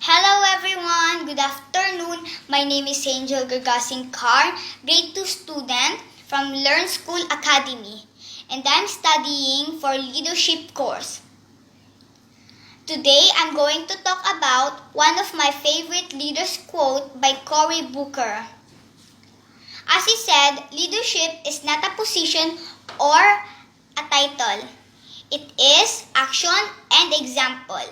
Hello everyone, good afternoon. My name is Angel Gargasing Kar, grade 2 student from Learn School Academy, and I'm studying for leadership course. Today I'm going to talk about one of my favorite leaders quote by Cory Booker. As he said, leadership is not a position or a title. It is action and example.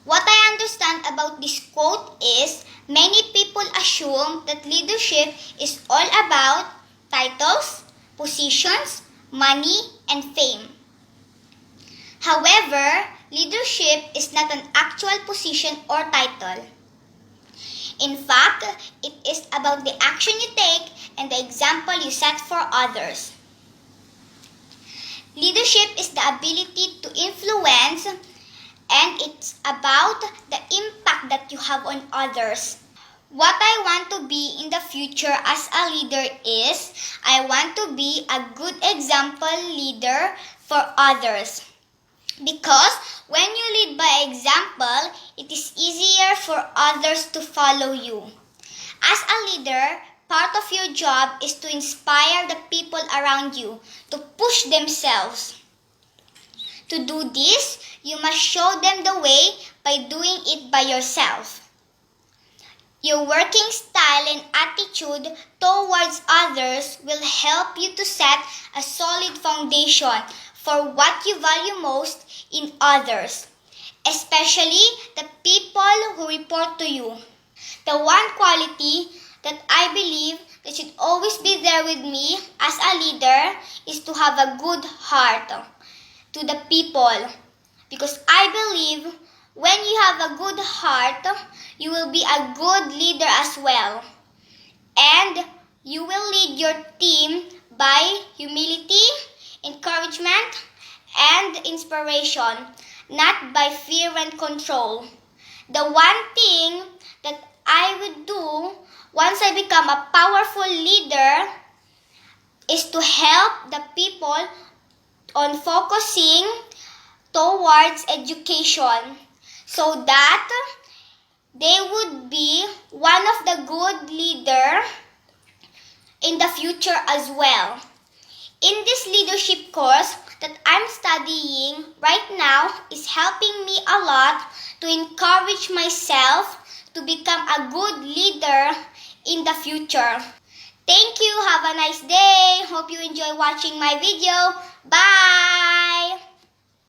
What I understand about this quote is many people assume that leadership is all about titles, positions, money, and fame. However, leadership is not an actual position or title. In fact, it is about the action you take and the example you set for others. Leadership is the ability to influence, and it's about the impact that you have on others. What I want to be in the future as a leader is, I want to be a good example leader for others. Because when you lead by example, it is easier for others to follow you. As a leader, part of your job is to inspire the people around you to push themselves. To do this, you must show them the way by doing it by yourself. Your working style and attitude towards others will help you to set a solid foundation for what you value most in others, especially the people who report to you. The one quality that I believe that should always be there with me as a leader is to have a good heart to the people, because I believe when you have a good heart, you will be a good leader as well, and you will lead your team by humility, encouragement, and inspiration, not by fear and control. The one thing that I would do once I become a powerful leader is to help the people on focusing towards education so that they would be one of the good leader in the future as well. In this leadership course that I'm studying right now is helping me a lot to encourage myself to become a good leader in the future. Thank you. Have a nice day. Hope you enjoy watching my video. Bye!